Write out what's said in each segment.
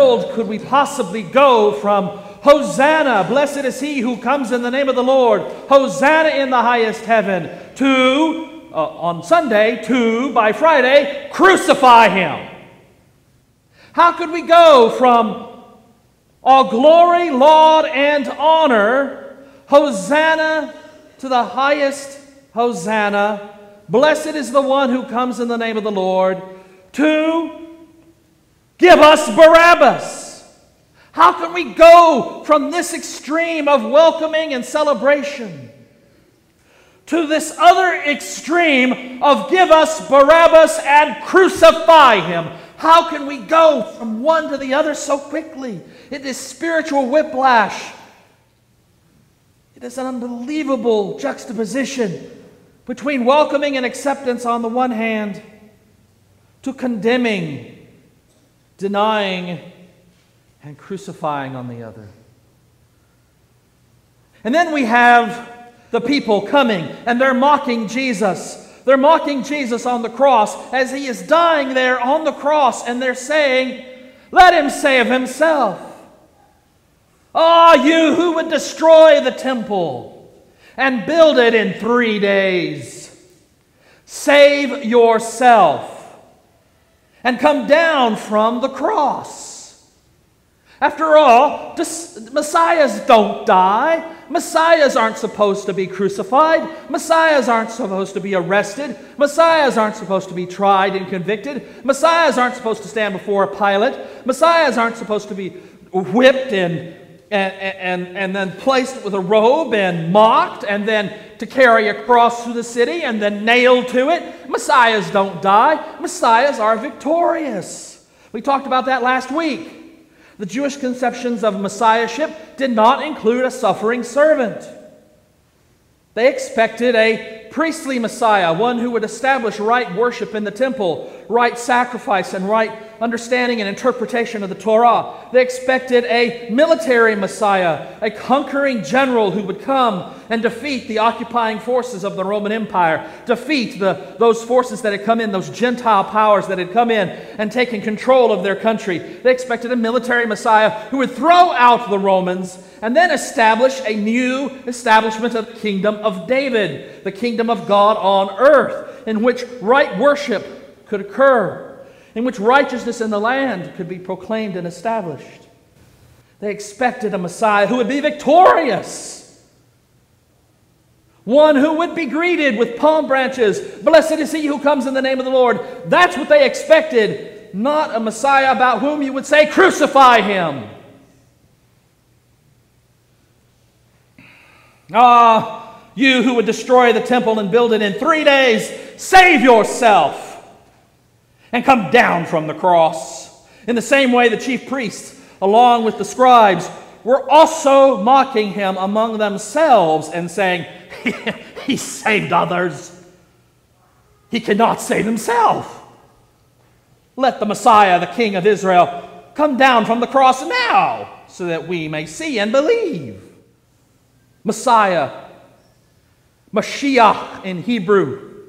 world could we possibly go from Hosanna, blessed is he who comes in the name of the Lord, Hosanna in the highest heaven, to, on Sunday, to, by Friday, crucify him? How could we go from all glory, laud, and honor, Hosanna to the highest Hosanna, blessed is the one who comes in the name of the Lord, to give us Barabbas? How can we go from this extreme of welcoming and celebration to this other extreme of give us Barabbas and crucify him? How can we go from one to the other so quickly? It is spiritual whiplash. It is an unbelievable juxtaposition between welcoming and acceptance on the one hand to condemning, denying, and crucifying on the other. And then we have the people coming and they're mocking Jesus. They're mocking Jesus on the cross as he is dying there on the cross, and they're saying, let him save himself. Ah, you who would destroy the temple and build it in 3 days, save yourself and come down from the cross. After all, Messiahs don't die. Messiahs aren't supposed to be crucified. Messiahs aren't supposed to be arrested. Messiahs aren't supposed to be tried and convicted. Messiahs aren't supposed to stand before a Pilate. Messiahs aren't supposed to be whipped and then placed with a robe and mocked and then to carry a cross through the city and then nailed to it. Messiahs don't die. Messiahs are victorious. We talked about that last week. The Jewish conceptions of Messiahship did not include a suffering servant. They expected a priestly Messiah, one who would establish right worship in the temple, right sacrifice, and right understanding and interpretation of the Torah. They expected a military Messiah, a conquering general who would come and defeat the occupying forces of the Roman Empire, defeat those forces that had come in, those Gentile powers that had come in and taken control of their country. They expected a military Messiah who would throw out the Romans and then establish a new establishment of the kingdom of David, the kingdom of God on earth, in which right worship could occur, in which righteousness in the land could be proclaimed and established. They expected a Messiah who would be victorious, one who would be greeted with palm branches. Blessed is he who comes in the name of the Lord. That's what they expected, not a Messiah about whom you would say, crucify him. Ah, you who would destroy the temple and build it in 3 days, save yourself and come down from the cross. In the same way, the chief priests, along with the scribes, were also mocking him among themselves and saying, he saved others. He cannot save himself. Let the Messiah, the King of Israel, come down from the cross now so that we may see and believe. Messiah, Mashiach in Hebrew,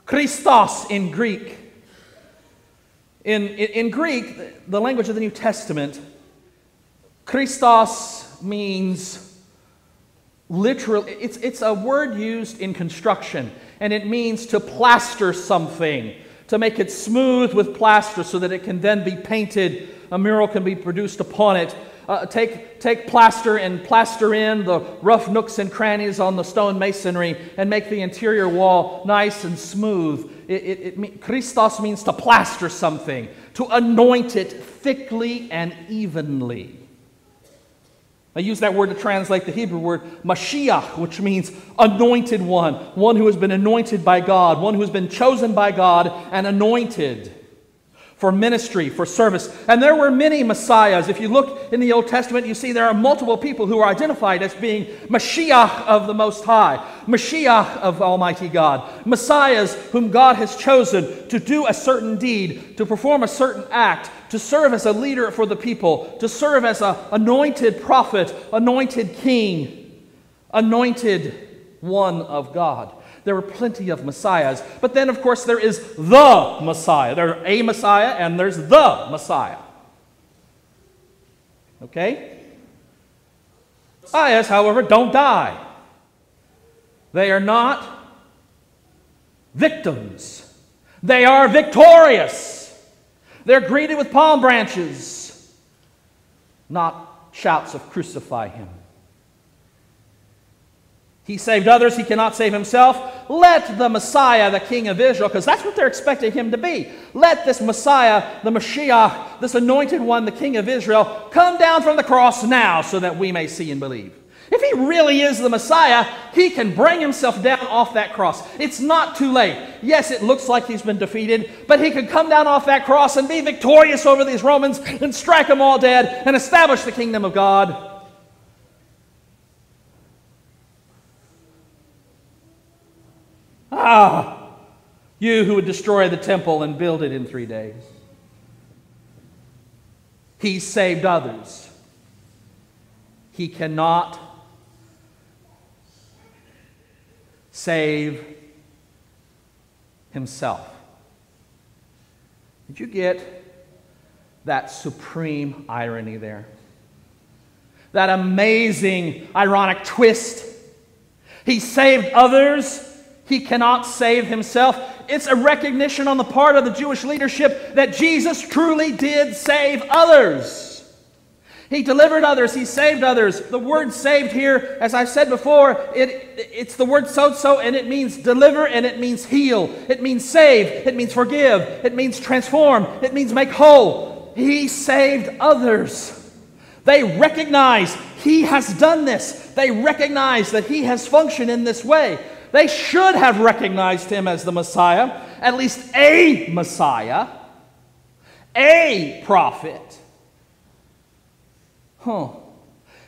Christos in Greek. In Greek, the language of the New Testament, Christos means literally, it's a word used in construction, and it means to plaster something, to make it smooth with plaster so that it can then be painted, a mural can be produced upon it. Take plaster and plaster in the rough nooks and crannies on the stone masonry and make the interior wall nice and smooth. Christos means to plaster something, to anoint it thickly and evenly. I use that word to translate the Hebrew word Mashiach, which means anointed one who has been anointed by God, one who has been chosen by God and anointed for ministry, for service. And there were many Messiahs. If you look in the Old Testament, you see there are multiple people who are identified as being Mashiach of the Most High, Mashiach of Almighty God, Messiahs whom God has chosen to do a certain deed, to perform a certain act, to serve as a leader for the people, to serve as an anointed prophet, anointed king, anointed one of God. There were plenty of Messiahs. But then, of course, there is the Messiah. There's a Messiah and there's the Messiah. Okay? Messiahs, however, don't die. They are not victims. They are victorious. They're greeted with palm branches, not shouts of "Crucify him." He saved others, he cannot save himself. Let the Messiah, the King of Israel, because that's what they're expecting him to be. Let this Messiah, the Mashiach, this anointed one, the King of Israel, come down from the cross now so that we may see and believe. If he really is the Messiah, he can bring himself down off that cross. It's not too late. Yes, it looks like he's been defeated, but he could come down off that cross and be victorious over these Romans and strike them all dead and establish the kingdom of God. Ah, you who would destroy the temple and build it in 3 days. He saved others. He cannot save himself. Did you get that supreme irony there? That amazing ironic twist? He saved others. He cannot save himself. It's a recognition on the part of the Jewish leadership that Jesus truly did save others. He delivered others. He saved others. The word saved here, as I've said before, it's the word sozo, and it means deliver, and it means heal. It means save. It means forgive. It means transform. It means make whole. He saved others. They recognize he has done this. They recognize that he has functioned in this way. They should have recognized him as the Messiah, at least a Messiah, a prophet.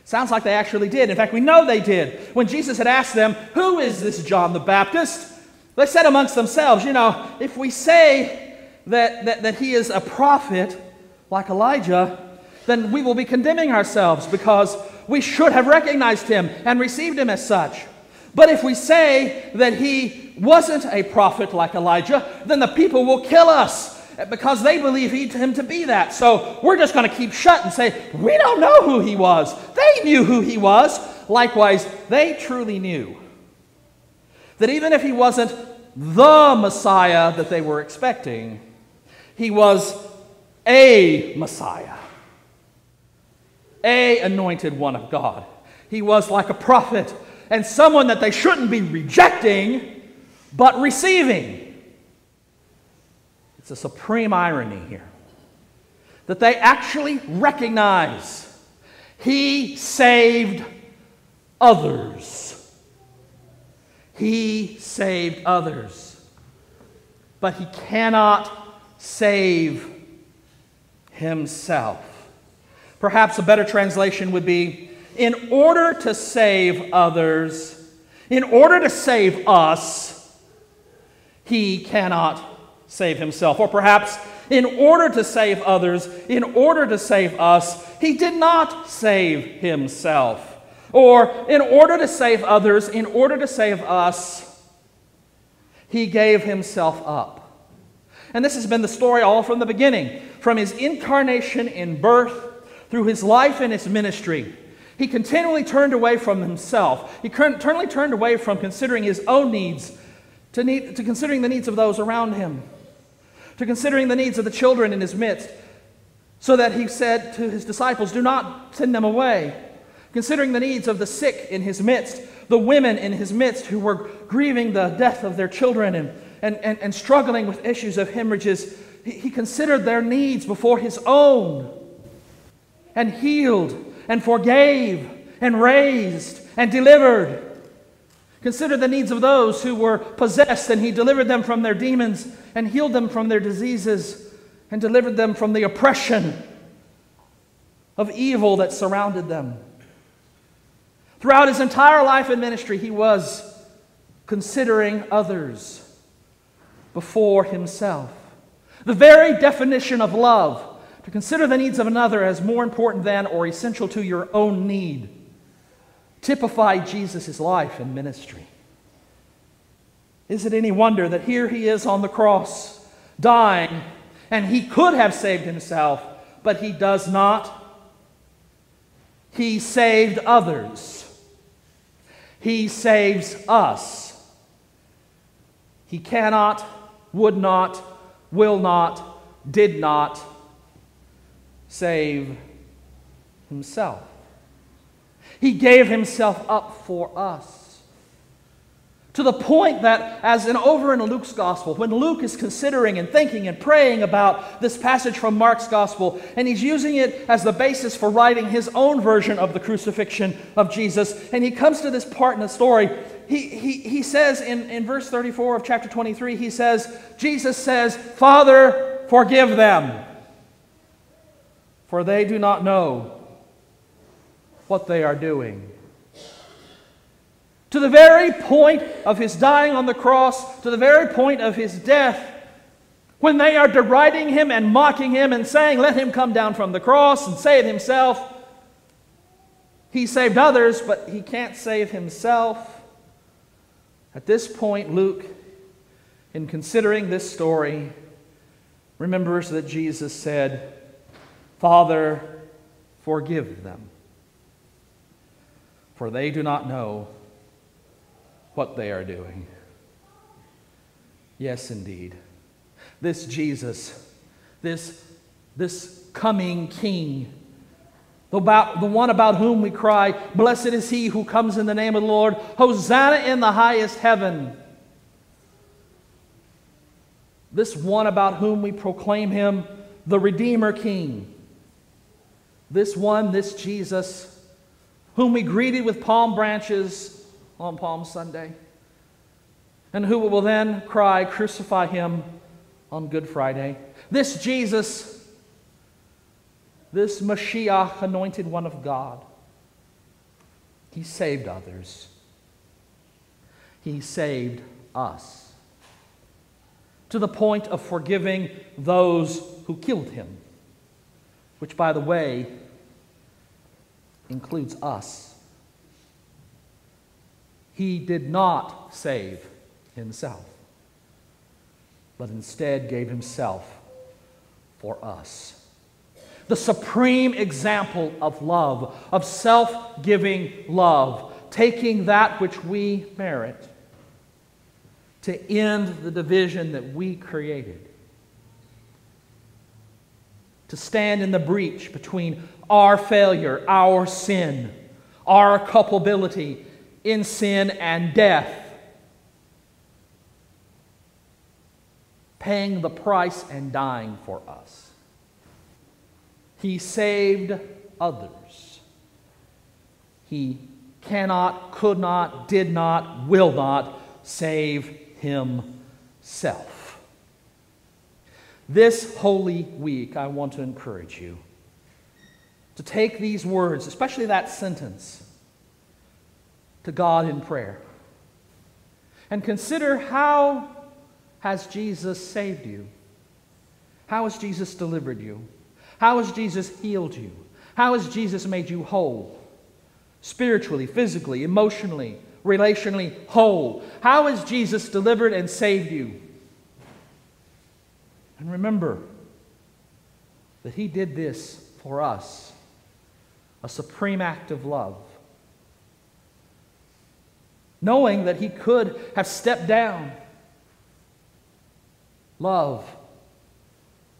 Sounds like they actually did. In fact, we know they did. When Jesus had asked them, "Who is this John the Baptist?" they said amongst themselves, if we say that he is a prophet like Elijah, then we will be condemning ourselves because we should have recognized him and received him as such. But if we say that he wasn't a prophet like Elijah, then the people will kill us because they believe him to be that. So we're just going to keep shut and say, we don't know who he was. They knew who he was. Likewise, they truly knew that even if he wasn't the Messiah that they were expecting, he was a Messiah, a anointed one of God. He was like a prophet, and someone that they shouldn't be rejecting, but receiving. It's a supreme irony here that they actually recognize he saved others. He saved others. But he cannot save himself. Perhaps a better translation would be, in order to save others, in order to save us, he cannot save himself. Or perhaps, in order to save others, in order to save us, he did not save himself. Or, in order to save others, in order to save us, he gave himself up. And this has been the story all from the beginning, from his incarnation in birth, through his life and his ministry. He continually turned away from himself. He continually turned away from considering his own needs to considering the needs of those around him, to considering the needs of the children in his midst, so that he said to his disciples, "Do not send them away." Considering the needs of the sick in his midst, the women in his midst who were grieving the death of their children and struggling with issues of hemorrhages, he considered their needs before his own, and healed and forgave, and raised, and delivered. Consider the needs of those who were possessed, and he delivered them from their demons, and healed them from their diseases, and delivered them from the oppression of evil that surrounded them. Throughout his entire life and ministry, he was considering others before himself. The very definition of love, to consider the needs of another as more important than or essential to your own need, typified Jesus' life and ministry. Is it any wonder that here he is on the cross, dying, and he could have saved himself, but he does not? He saved others. He saves us. He cannot, would not, will not, did not save himself. He gave himself up for us. To the point that, as over in Luke's Gospel, when Luke is considering and thinking and praying about this passage from Mark's Gospel, and he's using it as the basis for writing his own version of the crucifixion of Jesus, and he comes to this part in the story, he says in verse 34 of chapter 23, Jesus says, "Father, forgive them, for they do not know what they are doing." To the very point of his dying on the cross, to the very point of his death, when they are deriding him and mocking him and saying, "Let him come down from the cross and save himself," he saved others, but he can't save himself. At this point, Luke, in considering this story, remembers that Jesus said, "Father, forgive them, for they do not know what they are doing." Yes, indeed. This Jesus, this coming King, the one about whom we cry, "Blessed is he who comes in the name of the Lord, Hosanna in the highest heaven." This one about whom we proclaim him the Redeemer King. This one, this Jesus, whom we greeted with palm branches on Palm Sunday, and who will then cry, "Crucify him," on Good Friday. This Jesus, this Mashiach, anointed one of God, he saved others. He saved us, to the point of forgiving those who killed him, which, by the way, includes us. He did not save himself, but instead gave himself for us. The supreme example of love, of self-giving love, taking that which we merit to end the division that we created, to stand in the breach between our failure, our sin, our culpability in sin and death, paying the price and dying for us. He saved others. He cannot, could not, did not, will not save himself. This Holy Week, I want to encourage you to take these words, especially that sentence, to God in prayer. And consider, how has Jesus saved you? How has Jesus delivered you? How has Jesus healed you? How has Jesus made you whole? Spiritually, physically, emotionally, relationally whole. How has Jesus delivered and saved you? And remember that he did this for us, a supreme act of love. Knowing that he could have stepped down, love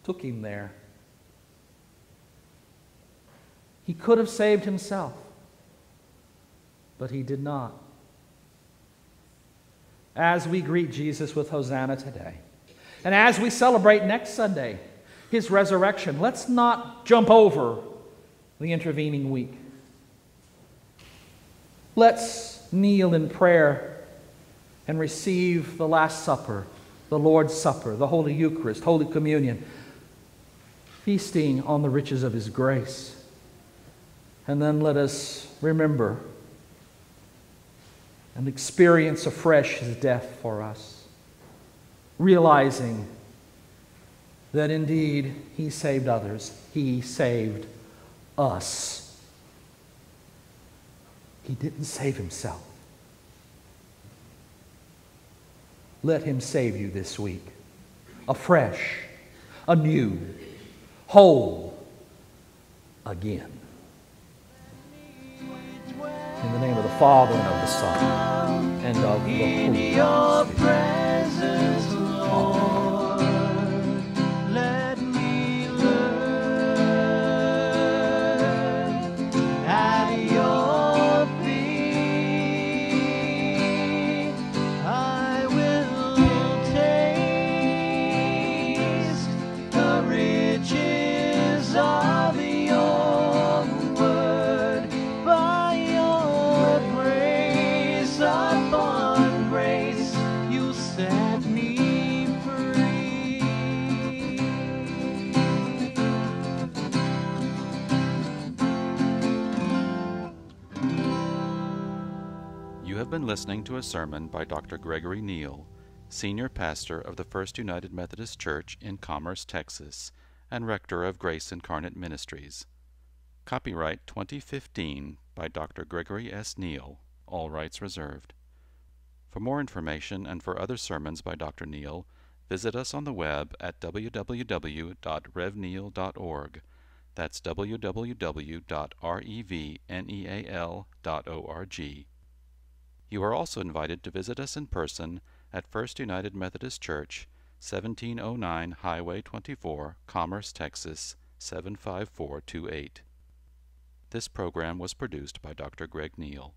took him there. He could have saved himself, but he did not. As we greet Jesus with Hosanna today, and as we celebrate next Sunday his resurrection, let's not jump over the intervening week. Let's kneel in prayer and receive the Last Supper, the Lord's Supper, the Holy Eucharist, Holy Communion, feasting on the riches of his grace. And then let us remember and experience afresh his death for us, realizing that indeed he saved others. He saved us. He didn't save himself. Let him save you this week, afresh, anew, whole, again. In the name of the Father, and of the Son, and of the Holy Spirit. You have been listening to a sermon by Dr. Gregory Neal, Senior Pastor of the First United Methodist Church in Commerce, Texas, and Rector of Grace Incarnate Ministries. Copyright 2015 by Dr. Gregory S. Neal, all rights reserved. For more information and for other sermons by Dr. Neal, visit us on the web at www.revneal.org. That's www.revneal.org. You are also invited to visit us in person at First United Methodist Church, 1709 Highway 24, Commerce, Texas, 75428. This program was produced by Dr. Greg Neal.